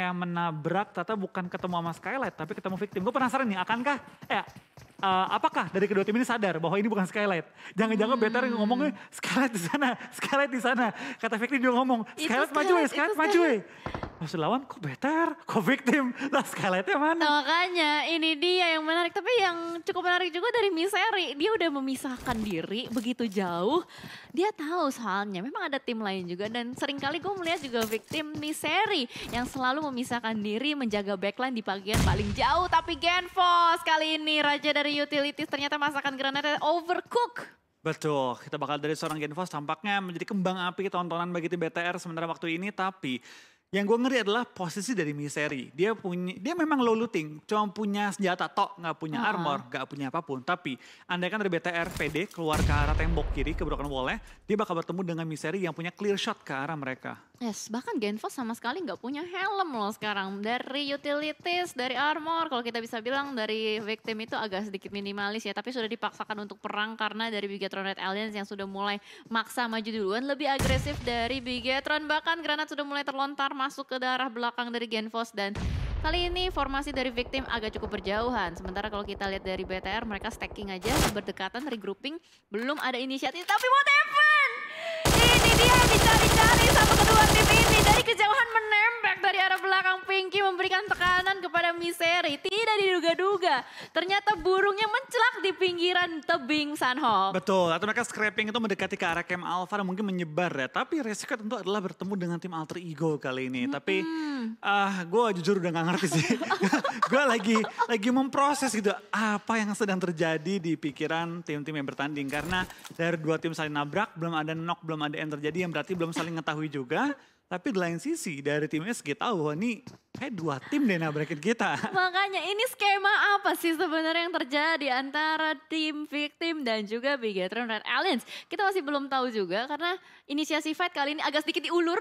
yang menabrak ternyata bukan ketemu sama Skylight tapi ketemu victim. Gue penasaran nih, akankah apakah dari kedua tim ini sadar bahwa ini bukan Skylight? Jangan-jangan BTR ngomongnya Skylight di sana, Skylight di sana. Kata victim juga ngomong, Skylight maju ya, Skylight maju ya. Maksud lawan kok BTR, kok victim? Lah Skylightnya mana? Nah, makanya ini dia yang menarik. Tapi yang cukup menarik juga dari Misery. Dia udah memisahkan diri begitu jauh. Dia tahu soalnya memang ada tim lain juga. Dan seringkali gue melihat juga victim Misery yang selalu memisahkan diri menjaga backline di bagian paling jauh. Tapi Genfos kali ini raja dari utilities ternyata masakan granatnya overcook. Betul, kita bakal dari seorang Genfos tampaknya menjadi kembang api tontonan bagi tim BTR sementara waktu ini. Tapi yang gue ngeri adalah posisi dari Misery. Dia memang low looting, cuma punya senjata tok, nggak punya armor, nggak punya apapun. Tapi andaikan dari BTR PD keluar ke arah tembok kiri, ke broken wall-nya, dia bakal bertemu dengan Misery yang punya clear shot ke arah mereka. Yes, bahkan Genfos sama sekali nggak punya helm loh sekarang. Dari utilities, dari armor, kalau kita bisa bilang dari victim itu agak sedikit minimalis ya. Tapi sudah dipaksakan untuk perang karena dari Bigetron Red Alliance yang sudah mulai maksa maju duluan. Lebih agresif dari Bigetron, bahkan granat sudah mulai terlontar masuk ke daerah belakang dari Genfos. Dan kali ini formasi dari victim agak cukup berjauhan. Sementara kalau kita lihat dari BTR, mereka stacking aja, berdekatan, regrouping. Belum ada inisiatif, tapi what happened? Ini dia dicari-cari sama kedua tim ini. Dari kejauhan menembak dari arah belakang Pinky memberikan tekanan kepada Misery. Tidak diduga-duga. Ternyata burungnya mencelak di pinggiran tebing Sunhawk. Betul, atau mereka scrapping itu mendekati ke arah camp Alpha dan mungkin menyebar ya. Tapi resiko tentu adalah bertemu dengan tim Alter Ego kali ini. Tapi gue jujur udah gak ngerti sih. Gue lagi memproses gitu apa yang sedang terjadi di pikiran tim-tim yang bertanding. Karena dari dua tim saling nabrak, belum ada knock, belum ada yang terjadi yang berarti belum saling mengetahui juga. Tapi di lain sisi dari tim SG tahu ini kayak dua tim deh nabrakin kita. Makanya ini skema apa sih sebenarnya yang terjadi antara tim victim dan juga Bigetron Red Alliance? Kita masih belum tahu juga karena inisiasi fight kali ini agak sedikit diulur.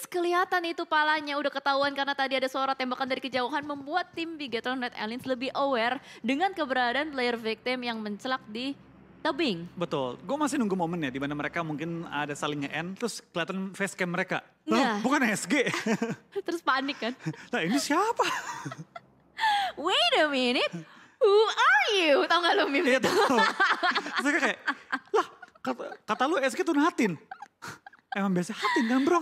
Kelihatan itu palanya udah ketahuan karena tadi ada suara tembakan dari kejauhan membuat tim Bigetron Red Alliance lebih aware dengan keberadaan player victim yang mencelak di tebing. Betul, gue masih nunggu momen ya di mana mereka mungkin ada saling nge-end terus kelihatan facecam mereka. Nah. Bukan SG. Terus panik kan. Nah ini siapa? Wait a minute, who are you? Tahu gak lo meme itu? Terus kayak, lah kata lu SG tuh Natin. Emang biasa Hatin kan bro?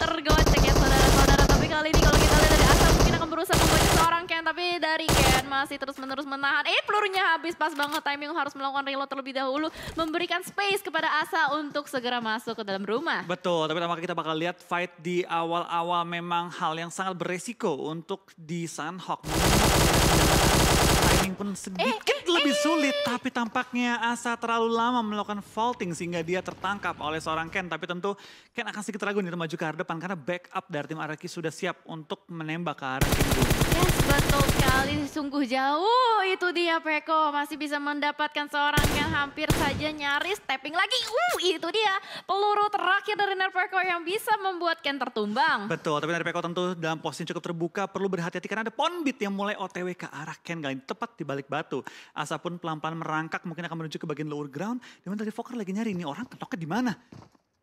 Tergocek ya saudara-saudara, tapi kali ini kalau kita lihat dari Asa mungkin akan berusaha membuat seorang Ken, tapi dari Ken masih terus-menerus menahan. Pelurunya habis, pas banget timing harus melakukan reload terlebih dahulu, memberikan space kepada Asa untuk segera masuk ke dalam rumah. Betul, tapi tampaknya kita bakal lihat fight di awal-awal memang hal yang sangat beresiko untuk di Sunhawk. Timing pun sedikit lebih sulit, tapi tampaknya Asa terlalu lama melakukan vaulting sehingga dia tertangkap oleh seorang Ken. Tapi tentu Ken akan sedikit ragu nih maju ke arah depan karena backup dari tim Araki sudah siap untuk menembak ke arah Ken. Yes, betul sekali, sungguh jauh itu dia Peko. Masih bisa mendapatkan seorang yang hampir saja nyaris tapping lagi. Itu dia peluru terakhir dari Nerpeko yang bisa membuat Ken tertumbang. Betul, tapi Nerpeko tentu dalam posisi cukup terbuka, perlu berhati-hati karena ada Ponbit yang mulai OTW ke arah Ken kali ini, tepat di balik batu. Asa pun pelan-pelan merangkak, mungkin akan menuju ke bagian lower ground. Dimana tadi Fokker lagi nyari, ini orang ketoknya di mana?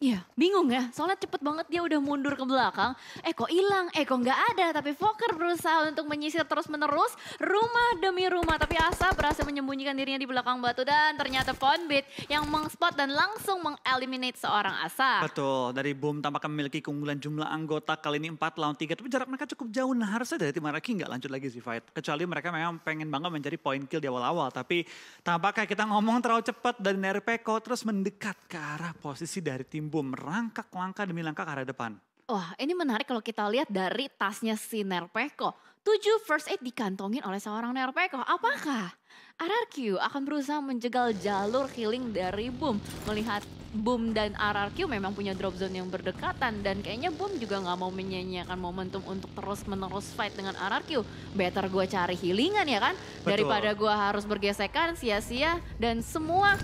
Iya, bingung ya. Soalnya cepet banget dia udah mundur ke belakang. Kok hilang? Kok nggak ada? Tapi Fokker berusaha untuk menyisir terus-menerus rumah demi rumah. Tapi Asa berhasil menyembunyikan dirinya di belakang batu dan ternyata Ponbit yang mengspot dan langsung mengeliminate seorang Asa. Betul, dari Boom tampaknya memiliki keunggulan jumlah anggota kali ini 4 lawan 3. Tapi jarak mereka cukup jauh. Nah harusnya dari tim Araki nggak lanjut lagi sih fight. Kecuali mereka memang pengen banget mencari point kill di awal-awal. Tapi tampaknya kita ngomong terlalu cepat dari Nerpeko terus mendekat ke arah posisi dari tim Boom, merangkak langkah demi langkah ke arah depan. Wah, ini menarik kalau kita lihat dari tasnya si Nerpeko. 7 first aid dikantongin oleh seorang Nerpeko. Apakah RRQ akan berusaha menjegal jalur healing dari Boom? Melihat Boom dan RRQ memang punya drop zone yang berdekatan. Dan kayaknya Boom juga gak mau menyanyiakan momentum untuk terus-menerus fight dengan RRQ. Better gue cari healingan ya kan? Betul. Daripada gue harus bergesekan sia-sia dan semua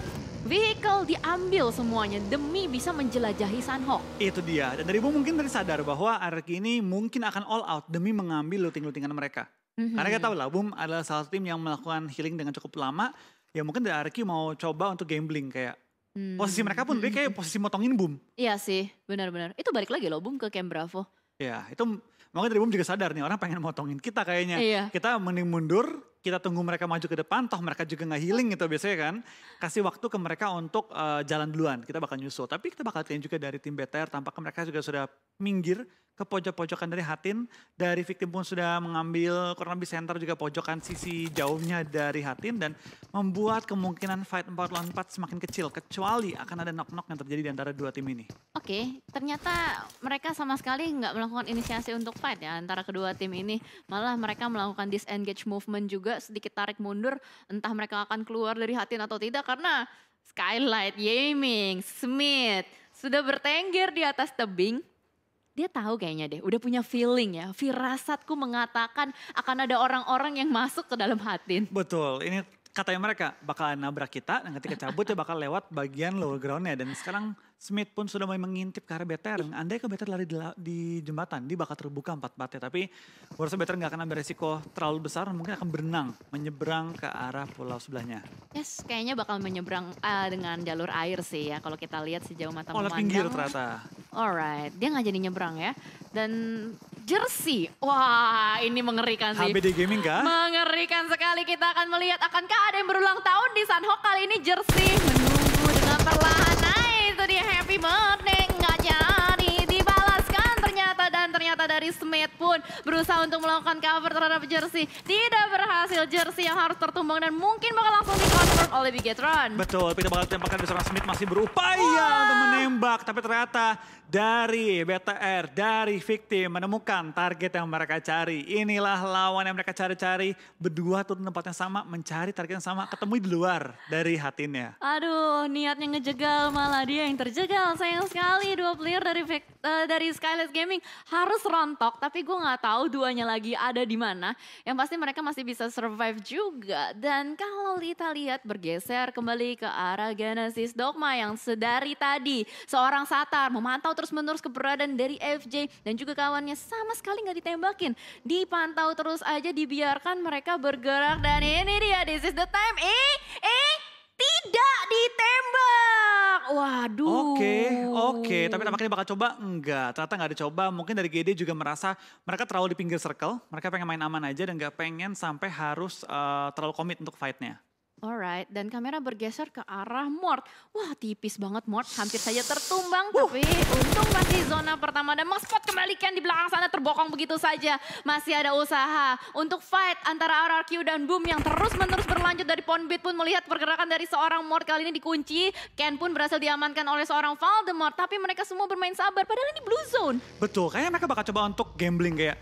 vehicle diambil semuanya demi bisa menjelajahi Sunhawk. Itu dia. Dan dari Boom mungkin tadi sadar bahwa RRQ ini mungkin akan all out demi mengambil looting-lootingan mereka. Karena kita tahu lah Boom adalah salah satu tim yang melakukan healing dengan cukup lama. Ya mungkin dari RRQ mau coba untuk gambling kayak posisi mereka pun dia kayak posisi motongin Boom. Iya sih, benar-benar. Itu balik lagi loh Boom ke Camp Bravo. Ya itu Mungkin dari Boom juga sadar nih orang pengen motongin kita kayaknya. Iya. Kita mending mundur, kita tunggu mereka maju ke depan, toh mereka juga nggak healing gitu biasanya kan. Kasih waktu ke mereka untuk jalan duluan, kita bakal nyusul. Tapi kita bakal lihat juga dari tim BTR, tampaknya mereka juga sudah minggir ke pojok-pojokan dari Hatin. Dari Victim pun sudah mengambil kurang lebih center juga pojokan sisi jauhnya dari Hatin. Dan membuat kemungkinan fight 4 lawan 4 semakin kecil. Kecuali akan ada knock-knock yang terjadi di antara dua tim ini. Oke, ternyata mereka sama sekali nggak melakukan inisiasi untuk fight ya antara kedua tim ini. Malah mereka melakukan disengage movement juga, sedikit tarik mundur. Entah mereka akan keluar dari Hatin atau tidak karena Skylight, Yaming, Smith sudah bertengger di atas tebing. Dia tahu kayaknya deh, udah punya feeling ya. Firasatku mengatakan akan ada orang-orang yang masuk ke dalam Hatin. Betul, ini katanya mereka bakal nabrak kita dan ketika cabut dia bakal lewat bagian lower groundnya. Dan sekarang Smith pun sudah mulai mengintip ke arah BTR. Andai ke BTR lari di jembatan, dia bakal terbuka 4-4-nya. Tapi gue rasa BTR gak akan ambil resiko terlalu besar, mungkin akan berenang, menyeberang ke arah pulau sebelahnya. Yes, kayaknya bakal menyeberang dengan jalur air sih ya kalau kita lihat sejauh mata Oleh memandang. pinggir ternyata. Alright, dia nggak jadi nyebrang ya. Dan jersey, wah ini mengerikan sih. HBD Gaming kah? Mengerikan sekali, kita akan melihat akankah ada yang berulang tahun di Sunhawk kali ini. Jersey menunggu dengan perlahan. Nah itu dia, happy birthday, nggak jadi dibalaskan ternyata. Dan ternyata dari Smith pun berusaha untuk melakukan cover terhadap jersey. Tidak berhasil, jersey yang harus tertumbang dan mungkin bakal langsung di-confirm oleh Bigetron. Betul, kita bakal tempatkan seorang Smith masih berupaya untuk menembak. Tapi ternyata dari BTR, dari Victim menemukan target yang mereka cari. Inilah lawan yang mereka cari-cari. Berdua turun tempat yang sama, mencari target yang sama, ketemu di luar dari Hatinnya. Aduh, niatnya ngejegal malah dia yang terjegal. Sayang sekali dua player dari Skylight Gaming harus rontok. Tapi gue nggak tahu duanya lagi ada di mana. Yang pasti mereka masih bisa survive juga. Dan kalau kita lihat bergeser kembali ke arah Genesis Dogma yang sedari tadi seorang Satar memantau terus-menerus keberadaan dari FJ dan juga kawannya sama sekali nggak ditembakin. Dipantau terus aja, dibiarkan mereka bergerak dan ini dia, this is the time. Tidak ditembak. Waduh. Oke. Tapi tampaknya bakal coba? Enggak, ternyata nggak dicoba. Mungkin dari GD juga merasa mereka terlalu di pinggir circle. Mereka pengen main aman aja dan nggak pengen sampai harus terlalu komit untuk fight-nya. Alright, dan kamera bergeser ke arah Mort. Wah, tipis banget Mort, hampir saja tertumbang. Tapi untung masih zona pertama dan Spot kembalikan di belakang sana terbokong begitu saja. Masih ada usaha untuk fight antara RRQ dan Boom yang terus-menerus berlanjut. Dari Ponbit pun melihat pergerakan dari seorang Mort kali ini dikunci. Ken pun berhasil diamankan oleh seorang Voldemort. Tapi mereka semua bermain sabar, padahal ini blue zone. Betul, kayaknya mereka bakal coba untuk gambling kayak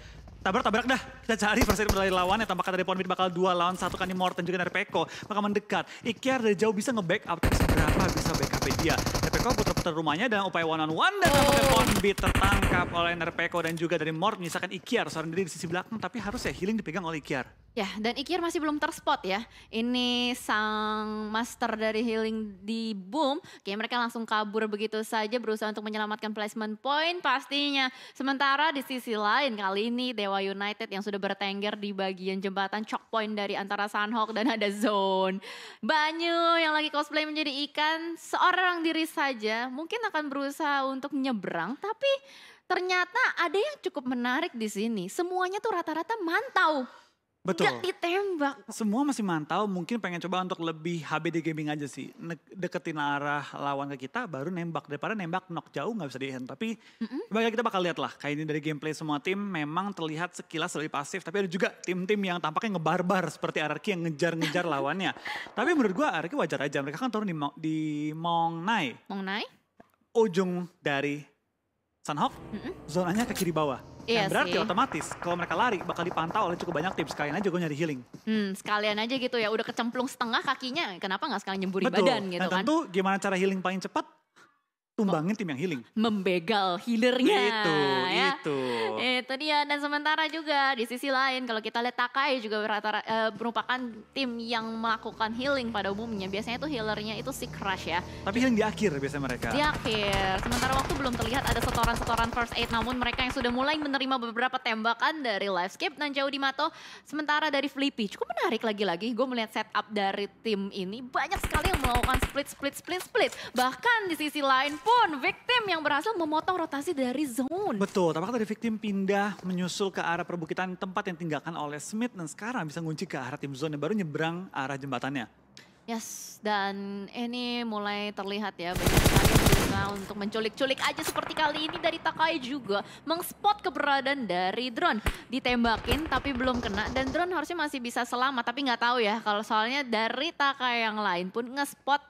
tabrak-tabrak dah, kita cari versi dari lawannya. Tampaknya dari Ponbit bakal 2 lawan 1 kan di Mort dan juga dari Peko bakal mendekat. Ikiar dari jauh bisa nge-backup, tapi seberapa bisa backup dia. Nerpeko putar-putar rumahnya dan upaya one-on-one dan tampaknya Ponbit tertangkap oleh Nerpeko dan juga dari Mort menyisakan Ikiar seorang diri di sisi belakang, tapi harus ya healing dipegang oleh Ikiar. Ya, dan Ikiar masih belum terspot ya. Ini sang master dari healing di Boom. Kayak mereka langsung kabur begitu saja berusaha untuk menyelamatkan placement point pastinya. Sementara di sisi lain kali ini Dewa United yang sudah bertengger di bagian jembatan choke point dari antara Sunhawk dan ada Zone. Banyu yang lagi cosplay menjadi ikan, seorang diri saja mungkin akan berusaha untuk nyebrang. Tapi ternyata ada yang cukup menarik di sini. Semuanya tuh rata-rata mantau. Betul. Gak ditembak. Semua masih mantau, mungkin pengen coba untuk lebih HBD gaming aja sih. Deketin arah lawan ke kita baru nembak. Daripada nembak knock jauh gak bisa di-hand. Tapi kita bakal lihat lah. Kayak ini dari gameplay semua tim memang terlihat sekilas lebih pasif. Tapi ada juga tim-tim yang tampaknya ngebarbar seperti RRQ yang ngejar-ngejar lawannya. Tapi menurut gue RRQ wajar aja. Mereka kan turun di Mong Nai. Ujung dari Sunhawk, zonanya ke kiri bawah. Iya berarti sih. Otomatis kalau mereka lari bakal dipantau oleh cukup banyak tim. Sekalian aja gue nyari healing. Sekalian aja gitu ya, udah kecemplung setengah kakinya, kenapa gak sekalian nyemburi Betul. badan gitu Dan kan. tentu gimana cara healing paling cepat? Tumbangin tim yang healing. Membegal healernya. Itu dia. Dan sementara juga di sisi lain kalau kita lihat Takai juga merupakan tim yang melakukan healing pada umumnya. Biasanya tuh healernya itu si Crush ya. Tapi healing di akhir biasanya mereka. Di akhir. Sementara waktu belum terlihat ada setoran-setoran first aid. Namun mereka yang sudah mulai menerima beberapa tembakan dari Livescape dan Jauh Dimato. Sementara dari Flippy. Cukup menarik lagi-lagi. Gue melihat setup dari tim ini. Banyak sekali yang melakukan split. Bahkan di sisi lain pun Victim yang berhasil memotong rotasi dari zone. Betul, tampaknya dari Victim pindah menyusul ke arah perbukitan tempat yang tinggalkan oleh Smith dan sekarang bisa ngunci ke arah tim zone yang baru nyebrang arah jembatannya. Yes, dan ini mulai terlihat ya banyak sekali yang berusaha untuk menculik-culik aja seperti kali ini dari Takai juga mengspot keberadaan dari drone. Ditembakin tapi belum kena dan drone harusnya masih bisa selamat tapi nggak tahu ya kalau soalnya dari Takai yang lain pun ngespot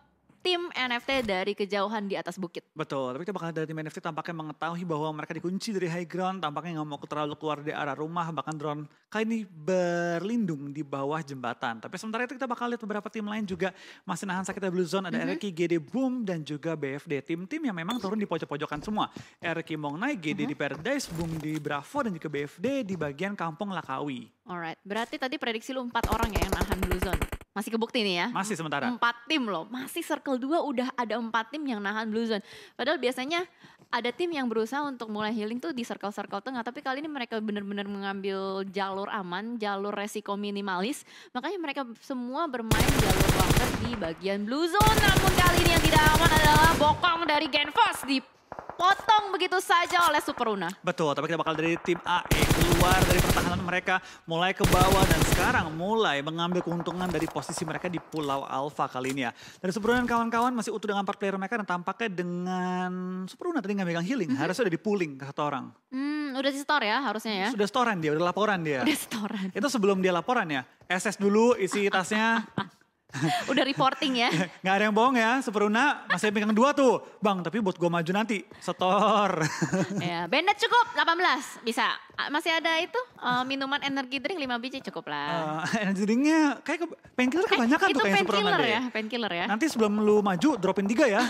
tim NFT dari kejauhan di atas bukit. Betul, tapi kita bakal dari tim NFT tampaknya mengetahui bahwa mereka dikunci dari high ground, tampaknya nggak mau terlalu keluar dari arah rumah, bahkan drone kali ini berlindung di bawah jembatan. Tapi sementara itu kita bakal lihat beberapa tim lain juga masih nahan sakitnya Blue Zone, ada RQ, GD Boom, dan juga BFD. Tim-tim yang memang turun di pojok-pojokan semua. RQ mau naik, GD di Paradise, Boom di Bravo, dan juga BFD di bagian Kampung Lakawi. Alright, berarti tadi prediksi lu 4 orang ya yang nahan Blue Zone. Masih kebukti nih ya. Masih sementara. 4 tim loh, masih circle 2 udah ada 4 tim yang nahan Blue Zone. Padahal biasanya ada tim yang berusaha untuk mulai healing tuh di circle-circle tengah. Tapi kali ini mereka benar-benar mengambil jalur aman, jalur resiko minimalis. Makanya mereka semua bermain jalur longer di bagian Blue Zone. Namun kali ini yang tidak aman adalah bokong dari Genfos dipotong begitu saja oleh Super Una. Betul, tapi kita bakal dari tim AE keluar dari pertahanan mereka, mulai ke bawah dan sekarang mulai mengambil keuntungan dari posisi mereka di Pulau Alpha kali ini ya. Dari Super Una dan kawan-kawan masih utuh dengan 4 player mereka dan tampaknya dengan Super Una tadi nggak megang healing, harusnya udah di pooling ke 1 orang. Udah di store ya harusnya ya. Sudah storan dia, udah laporan dia. Udah storan. Itu sebelum dia laporan ya, SS dulu isi tasnya. Udah reporting ya. Gak ada yang bohong ya, Super Una masih pegang 2 tuh. Bang, tapi buat gue maju nanti, setor. Ya, bandit cukup 18, bisa. Masih ada itu minuman energi drink 5 biji cukup lah. Energi drinknya kayak painkiller kebanyakan tuh kayak Super Una deh. Ya, painkiller ya. Nanti sebelum lu maju dropin 3 ya.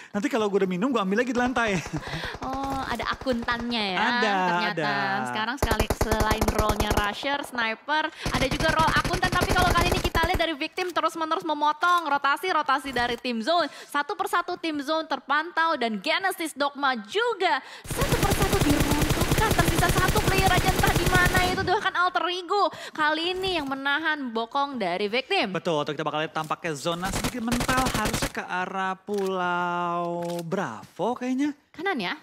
Nanti kalau gue udah minum gue ambil lagi di lantai. Oh, ada akuntannya ya. Ada, ternyata. ada. Sekarang selain role-nya rusher, sniper, ada juga role akuntan. Tapi kalau kali ini kita lihat dari Victim terus-menerus memotong rotasi dari tim zone. Satu persatu tim zone terpantau dan Genesis Dogma juga satu persatu diruntuhkan. Tersisa 1 player aja entah di mana itu bahkan Alter Ego. Kali ini yang menahan bokong dari Victim. Betul, kita bakal lihat tampaknya zona sedikit mental harusnya ke arah Pulau Bravo kayaknya. Kanan ya?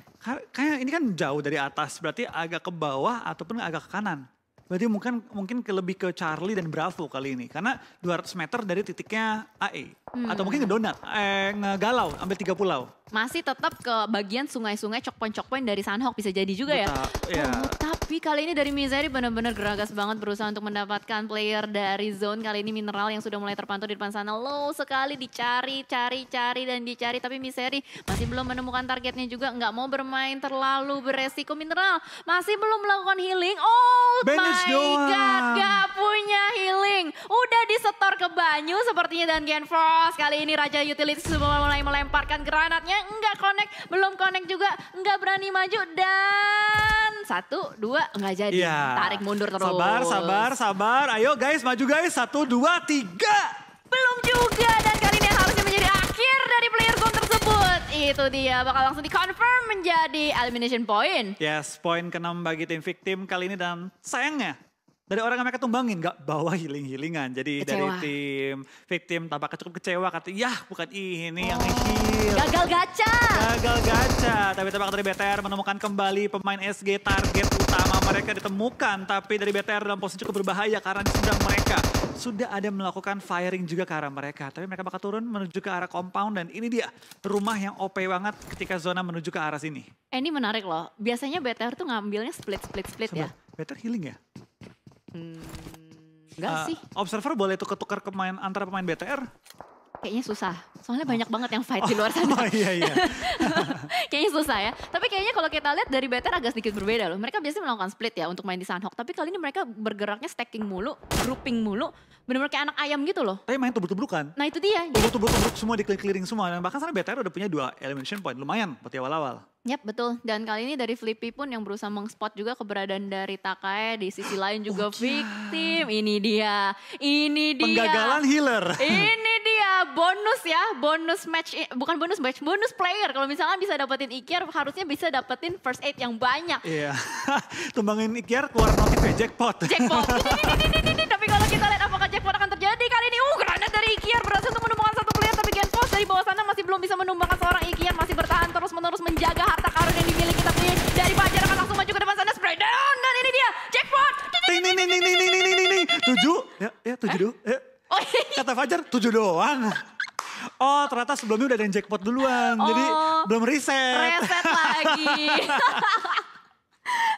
Kayak ini kan jauh dari atas, berarti agak ke bawah ataupun agak ke kanan. Berarti mungkin lebih ke Charlie dan Bravo kali ini. Karena 200 meter dari titiknya AE. Atau mungkin ke Donat, ngegalau, ambil 3 pulau. Masih tetap ke bagian sungai-sungai, checkpoint dari Sunhawk bisa jadi juga ya. Ya. Tapi kali ini dari Misery benar-benar geragas banget berusaha untuk mendapatkan player dari zone. Kali ini Mineral yang sudah mulai terpantau di depan sana. Low sekali dicari dan dicari. Tapi Misery masih belum menemukan targetnya juga. Nggak mau bermain terlalu beresiko. Mineral masih belum melakukan healing. Oh my god, gak punya healing. Udah disetor ke Banyu sepertinya dan Genfos. Kali ini Raja Utility sudah mulai melemparkan granatnya. Enggak connect, belum connect juga. Enggak berani maju dan 1, 2 enggak jadi. Ya. Tarik mundur terus. Sabar. Ayo guys, maju guys. 1, 2, 3. Belum juga dan kali ini harusnya menjadi akhir dari player zone tersebut. Itu dia bakal langsung di-confirm menjadi elimination point. Yes, poin ke-6 bagi tim Victim kali ini dan sayangnya dari orang yang mereka tumbangin gak bawa healing-healingan. Jadi Kecewa. dari tim Victim tampaknya cukup kecewa. Kata, bukan ini yang nge-heal. Gagal gacha. Tapi tampaknya dari BTR menemukan kembali pemain SG, target utama mereka ditemukan. Tapi dari BTR dalam posisi cukup berbahaya karena di seberang mereka sudah ada melakukan firing juga ke arah mereka. Tapi mereka bakal turun menuju ke arah compound dan ini dia rumah yang OP banget ketika zona menuju ke arah sini. Ini menarik loh. Biasanya BTR tuh ngambilnya split ya. BTR healing ya? Enggak sih. Observer boleh tukar-tukar antara pemain BTR? Kayaknya susah. Soalnya banyak banget yang fight di luar sana. Oh iya. Kayaknya susah ya. Tapi kayaknya kalau kita lihat dari BTR agak sedikit berbeda loh. Mereka biasanya melakukan split ya untuk main di Sunhawk. Tapi kali ini mereka bergeraknya stacking mulu, grouping mulu. Bener-bener kayak anak ayam gitu loh. Tapi main tubruk-tubrukan. Nah itu dia. Tubruk-tubruk semua, di-clearing semua. Dan bahkan sana BTR udah punya 2 elimination point. Lumayan buat di awal-awal. Yap betul, dan kali ini dari Flippy pun yang berusaha mengspot juga keberadaan dari Takae, di sisi lain juga Victim. Ini dia. Penggagalan healer. Ini dia bonus match, bukan bonus match, bonus player. Kalau misalnya bisa dapetin Ikiar harusnya bisa dapetin first aid yang banyak. Iya, tumbangin Ikiar keluar notif ya, jackpot. Tapi kalau kita lihat apakah jackpot akan terjadi kali ini, granat dari Ikiar berhasil untuk menumbangkan 1 player, tapi Genfos dari bawah sana masih belum bisa menumbangkan seorang Ikiar, masih bertahan terus. Peter 7 doang. Oh ternyata sebelumnya udah ada yang jackpot duluan, jadi belum reset. Reset lagi.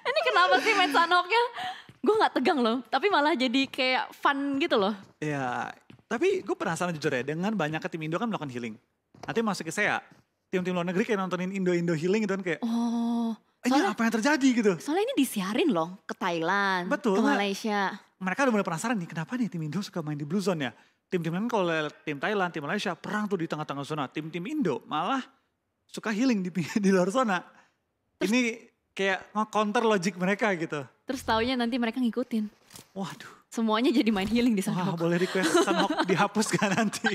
Ini kenapa sih main Sanhoknya? Gue gak tegang loh, tapi malah jadi kayak fun gitu loh. Ya, tapi gue penasaran jujur ya, dengan banyaknya tim Indo kan melakukan healing. Nanti masuk ke saya, tim-tim luar negeri kayak nontonin Indo-Indo healing gitu kan kayak, ini apa yang terjadi gitu. Soalnya ini disiarin loh ke Thailand, Betul, ke Malaysia. Mereka udah mulai penasaran nih, kenapa nih tim Indo suka main di Blue Zone ya. Tim-tim lain kalau tim Thailand, tim Malaysia perang tuh di tengah-tengah zona. Tim-tim Indo malah suka healing di luar zona. Ini kayak nge-counter logic mereka gitu. Terus taunya nanti mereka ngikutin. Waduh. Semuanya jadi main healing di Sanhok. Wah, boleh request Sanhok dihapus kan nanti.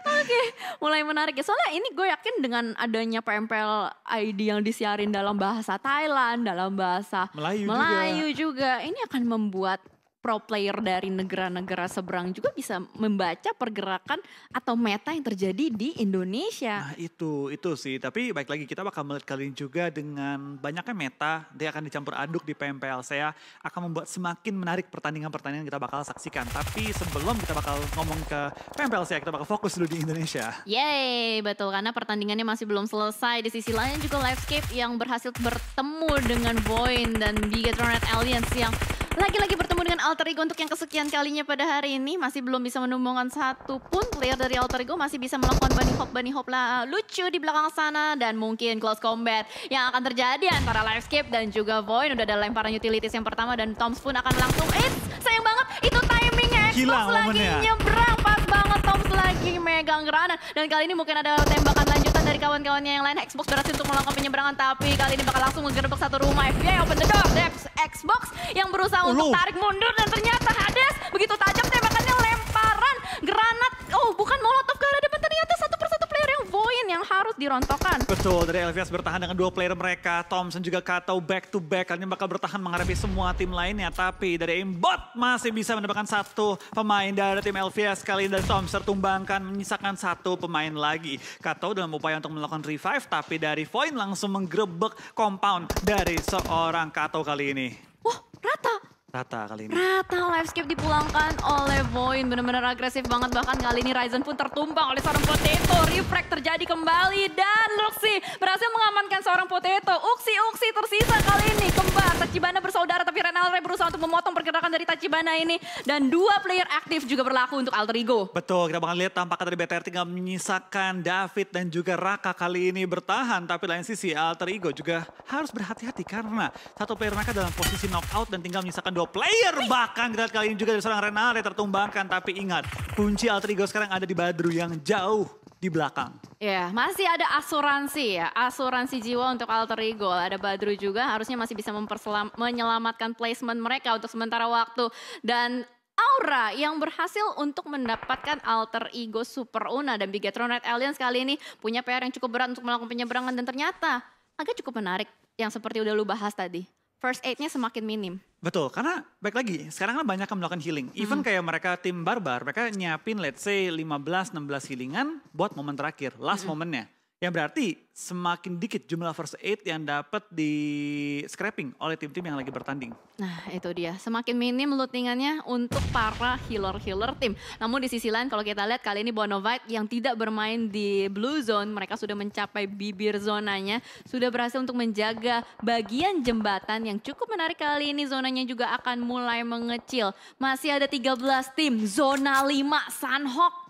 Oke, mulai menarik ya. Soalnya ini gue yakin dengan adanya PMPL ID yang disiarin dalam bahasa Thailand, dalam bahasa Melayu juga. Ini akan membuat pro player dari negara-negara seberang juga bisa membaca pergerakan atau meta yang terjadi di Indonesia. Nah itu sih, tapi baik lagi kita bakal melihat kali ini juga dengan banyaknya meta, dia akan dicampur aduk di PMPL saya akan membuat semakin menarik pertandingan-pertandingan kita bakal saksikan. Tapi sebelum kita bakal ngomong ke PMPL saya, kita bakal fokus dulu di Indonesia. Yeay, betul, karena pertandingannya masih belum selesai. Di sisi lain juga Livescape yang berhasil bertemu dengan Void dan Bigetron Red Alliance yang lagi-lagi bertemu dengan Alter Ego untuk yang kesekian kalinya pada hari ini. Masih belum bisa menemukan satu pun player dari Alter Ego. Masih bisa melakukan bunny hop lah lucu di belakang sana. Dan mungkin close combat yang akan terjadi antara Livescape dan juga Void. Udah ada lemparan utilities yang pertama dan Toms pun akan langsung sayang banget itu timingnya. Xbox lagi nyebrang pas banget. Toms lagi megang granat. Dan kali ini mungkin ada tembakan lanjutan dari kawan-kawannya yang lain. Xbox berhasil untuk melakukan penyeberangan, tapi kali ini bakal langsung menggerebek satu rumah. FBI open the door. Xbox yang berusaha untuk tarik mundur dan ternyata Hades begitu tajam tembakannya, lemparan granat. Oh, bukan molotov ke arah depan, ternyata satu persatu player yang Void yang harus dirontokkan. Betul, dari LVS bertahan dengan dua player mereka, Thompson juga Kato back to back, kali ini bakal bertahan menghadapi semua tim lainnya. Tapi dari aimbot masih bisa mendapatkan satu pemain dari tim LVS, kali ini dari Thompson tertumbangkan, menyisakan satu pemain lagi. Kato dalam upaya untuk melakukan revive, tapi dari Void langsung menggerebek compound dari seorang Kato kali ini. Wah, Rata kali ini. Rata, Livescape dipulangkan oleh Void. Benar-benar agresif banget. Bahkan kali ini Ryzen pun tertumbang oleh seorang Potato. Refrag terjadi kembali. Dan Luxi berhasil mengamankan seorang Potato. Uksi tersisa kali ini. Kembar, Tachibana bersaudara. Tapi Renalre berusaha untuk memotong pergerakan dari Tachibana ini. Dan dua player aktif juga berlaku untuk Alter Ego. Betul, kita bakal lihat tampaknya dari BTR tinggal menyisakan David dan juga Raka kali ini bertahan. Tapi lain sisi Alter Ego juga harus berhati-hati karena satu player mereka dalam posisi knockout dan tinggal menyisakan dua player. Bahkan kita kali ini juga dari seorang Renalre tertumbangkan. Tapi ingat, kunci Alter Ego sekarang ada di Badru yang jauh di belakang. Ya, masih ada asuransi ya. Asuransi jiwa untuk Alter Ego. Ada Badru juga, harusnya masih bisa menyelamatkan placement mereka untuk sementara waktu. Dan Aura yang berhasil untuk mendapatkan Alter Ego Super Una. Dan Bigetron Red Alliance kali ini punya PR yang cukup berat untuk melakukan penyeberangan. Dan ternyata agak cukup menarik yang seperti udah lu bahas tadi. First aid-nya semakin minim. Betul, karena baik lagi, sekarang kan banyak yang melakukan healing. Even kayak mereka tim barbar, mereka nyiapin let's say 15-16 healingan buat momen terakhir, last momennya. Yang berarti semakin dikit jumlah first aid yang dapat di scrapping oleh tim-tim yang lagi bertanding. Nah itu dia, semakin minim lootingannya untuk para healer-healer tim. Namun di sisi lain kalau kita lihat kali ini Bonavide yang tidak bermain di Blue Zone, mereka sudah mencapai bibir zonanya, sudah berhasil untuk menjaga bagian jembatan yang cukup menarik kali ini. Zonanya juga akan mulai mengecil. Masih ada 13 tim, zona 5 Sanhok.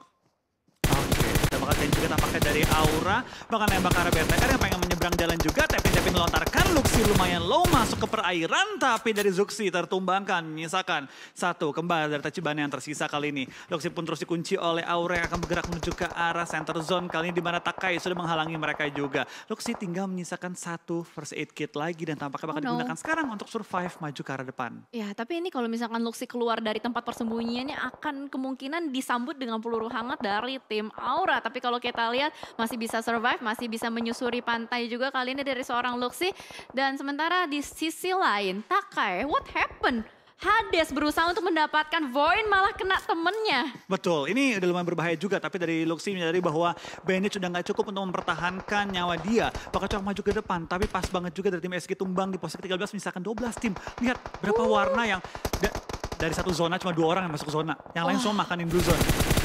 Kita bakal lihat juga tampaknya dari Aura bakal nembak ke arah BTR yang pengen menyeberang jalan juga. Tapin melontarkan, Luxi lumayan low masuk ke perairan, tapi dari Zuxi tertumbangkan, menyisakan satu kembali dari Tachibana yang tersisa kali ini. Luxi pun terus dikunci oleh Aura yang akan bergerak menuju ke arah center zone kali ini, di mana Takai sudah menghalangi mereka juga. Luxi tinggal menyisakan satu first aid kit lagi dan tampaknya bakal digunakan sekarang untuk survive maju ke arah depan. Ya, tapi ini kalau misalkan Luxi keluar dari tempat persembunyiannya akan kemungkinan disambut dengan peluru hangat dari tim Aura. Tapi kalau kita lihat masih bisa survive, masih bisa menyusuri pantai juga kali ini dari seorang Luxi. Dan sementara di sisi lain, Takai, what happened? Hades berusaha untuk mendapatkan Void malah kena temennya. Betul, ini udah lumayan berbahaya juga. Tapi dari Luxi menyadari bahwa Bandit sudah gak cukup untuk mempertahankan nyawa dia. Bakal coba maju ke depan, tapi pas banget juga dari tim SG tumbang di posisi 13 misalkan 12 tim. Lihat berapa warna yang... dari satu zona cuma 2 orang yang masuk zona. Yang lain semua makanin blue zone.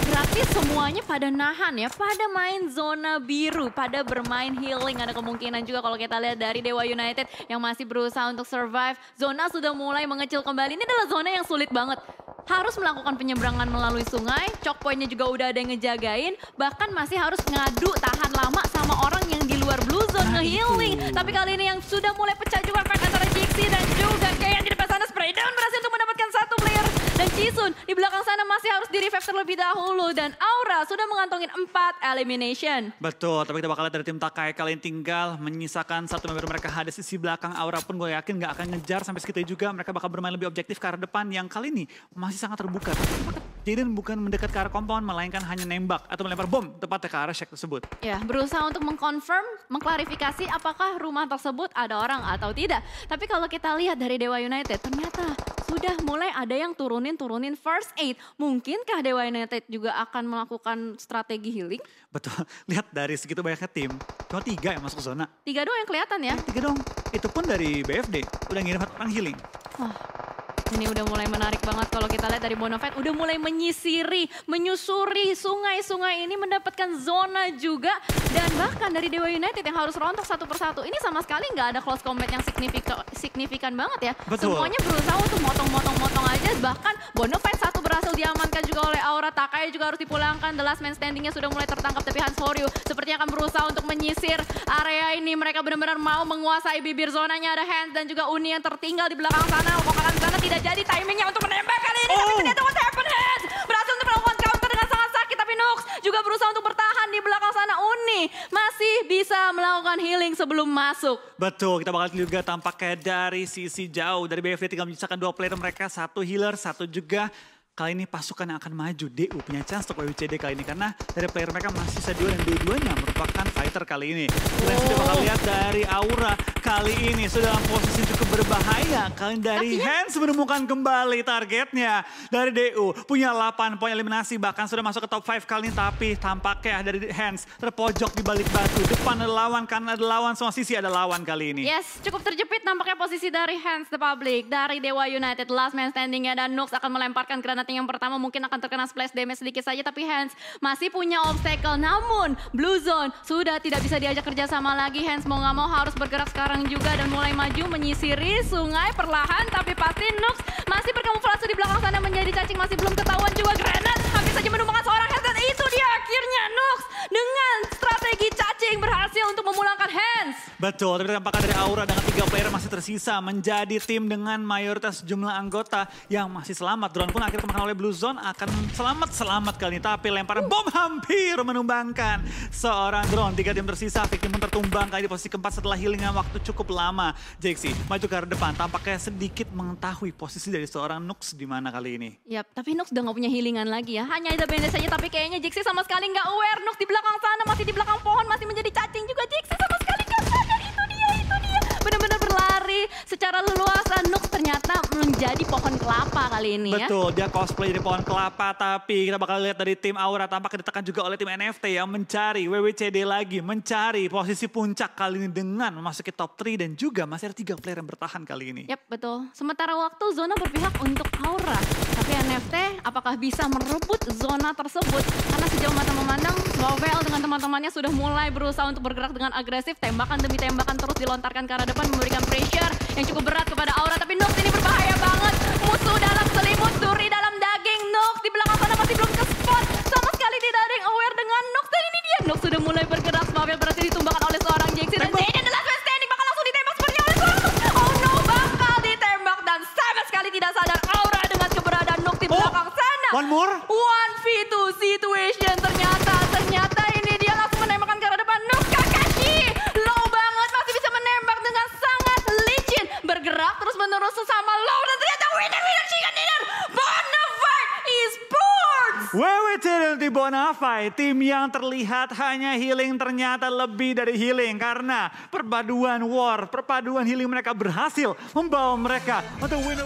Berarti semuanya pada nahan ya, pada main zona biru, pada bermain healing. Ada kemungkinan juga kalau kita lihat dari Dewa United yang masih berusaha untuk survive. Zona sudah mulai mengecil kembali, ini adalah zona yang sulit banget. Harus melakukan penyeberangan melalui sungai, choke point-nya juga udah ada yang ngejagain. Bahkan masih harus ngadu tahan lama sama orang yang di luar blue zone nge-healing. Tapi kali ini yang sudah mulai pecah juga fight antara Jixi dan juga kayak di depan sana spray down berhasil untuk mendapatkan satu player. Dan Jisun di belakang sana masih harus di revive terlebih dahulu. Dan Aura sudah mengantongin 4 elimination. Betul, tapi kita bakal lihat dari tim Takai kali ini tinggal menyisakan satu member mereka ada di sisi belakang. Aura pun gue yakin gak akan ngejar sampai segitu juga. Mereka bakal bermain lebih objektif ke arah depan yang kali ini masih sangat terbuka. Jaden bukan mendekat ke arah compound, melainkan hanya nembak atau melempar bom tepatnya ke arah shack tersebut. Ya, berusaha untuk mengkonfirm, mengklarifikasi apakah rumah tersebut ada orang atau tidak. Tapi kalau kita lihat dari Dewa United, ternyata sudah mulai ada yang turunin first aid. Mungkinkah Dewa United juga akan melakukan strategi healing? Betul, lihat dari segitu banyaknya tim, cuma 3 yang masuk zona. 3 doang yang kelihatan ya? 3 dong, itu pun dari BFD, udah ngirim orang healing. Wah, ini udah mulai menarik banget kalau kita lihat dari Bonafide udah mulai menyusuri sungai-sungai ini mendapatkan zona juga. Dan bahkan dari Dewa United yang harus rontok satu persatu. Ini sama sekali nggak ada close combat yang signifikan banget ya. Betul. Semuanya berusaha untuk motong-motong aja. Bahkan Bonafide satu berhasil diamankan juga oleh Aura. Takai juga harus dipulangkan. The last man standingnya sudah mulai tertangkap. Tapi Hans Horyu sepertinya akan berusaha untuk menyisir area ini. Mereka benar-benar mau menguasai bibir zonanya. Ada Hans dan juga Uni yang tertinggal di belakang sana. Kokalan sana tidak jadi timingnya untuk menembak kali ini. Tapi ternyata what happened, Hans berhasil untuk melakukan counter dengan sangat sakit. Tapi Nux juga berusaha untuk bertahan di belakang sana. Uni masih bisa melakukan healing sebelum masuk. Betul, kita bakal juga tampaknya dari sisi jauh. Dari BFD tinggal menyisakan 2 player mereka, 1 healer, 1 juga. Kali ini pasukan yang akan maju, DU punya chance untuk WWCD kali ini. Karena dari player mereka masih sisa 2 dan dua-duanya merupakan fighter kali ini. Kita sudah bakal lihat dari Aura kali ini sudah dalam posisi cukup berbahaya. Kali ini dari Hans menemukan kembali targetnya. Dari DU punya 8 poin eliminasi, bahkan sudah masuk ke top 5 kali ini. Tapi tampaknya dari Hans terpojok di balik batu. Depan ada lawan, kanan ada lawan, semua sisi ada lawan kali ini. Yes, cukup terjepit nampaknya posisi dari Hans the Public. Dari Dewa United, last man standingnya dan Nux akan melemparkan granat yang pertama mungkin akan terkena splash damage sedikit saja. Tapi Hans masih punya obstacle. Namun Blue Zone sudah tidak bisa diajak kerjasama lagi. Hans mau gak mau harus bergerak sekarang juga dan mulai maju menyisiri sungai perlahan. Tapi pasti Nux masih berkamuflase di belakang sana menjadi cacing. Masih belum ketahuan juga granat. Hampir saja menumbangkan seorang Hans dan itu dia akhirnya Nux dengan strategi cacing berhasil untuk memulangkan Hans. Betul, tapi tampaknya dari Aura dengan 3 player masih tersisa menjadi tim dengan mayoritas jumlah anggota yang masih selamat. Drone pun akhirnya kemakan oleh Blue Zone akan selamat kali ini. Tapi lemparan bom hampir menumbangkan seorang drone. 3 tim tersisa, victim pun tertumbang kali di posisi keempat setelah healingan waktu cukup lama. Jexi maju ke arah depan, tampaknya sedikit mengetahui posisi dari seorang Nux di mana kali ini. Yap, tapi Nux udah gak punya healingan lagi ya. Hanya ada bandage saja, tapi kayaknya Jixi sama sekali gak aware. Nux di belakang sana, masih di belakang pohon, masih menjadi cacing juga. Jixi sama sekali gak sadar, itu dia. Benar-benar berlari secara leluasa. Nux ternyata menjadi pohon kelapa kali ini ya. Betul, dia cosplay dari pohon kelapa. Tapi kita bakal lihat dari tim Aura tampaknya ditekan juga oleh tim NFT yang mencari WWCD lagi. Mencari posisi puncak kali ini dengan memasuki top 3 dan juga masih ada 3 player yang bertahan kali ini. Yap, betul. Sementara waktu zona berpihak untuk Aura. Tapi NFT apakah bisa merebut zona tersebut? Karena sejauh mata memandang, Swabel dengan teman-temannya sudah mulai berusaha untuk bergerak dengan agresif. Tembakan demi tembakan terus dilontarkan ke arah depan memberikan pressure yang cukup berat kepada Aura. Tapi Nux ini berbahaya banget. Musuh dalam selimut, duri dalam daging. Nux di belakang sana masih belum ke spot. Sama sekali tidak ada yang aware dengan Nux. Dan ini dia, Nux sudah mulai bergerak. Swabel berhasil ditumbangkan oleh seorang Jexi. Dan Jaden the last man standing bakal langsung ditembak seperti oleh seorang Nux. Oh no, bakal ditembak dan sama sekali tidak sadar Aura dengan keberadaan Nux di belakang sana. One more? 1v2 situation ternyata ini dia langsung menembakkan ke arah depan. Nux Kakashi low banget, masih bisa menembak dengan sangat licin, bergerak terus menerus sesama low dan ternyata winner chicken dinner Bonafide Esports. WWCD Bonafide, tim yang terlihat hanya healing ternyata lebih dari healing karena perpaduan healing mereka berhasil membawa mereka untuk winner.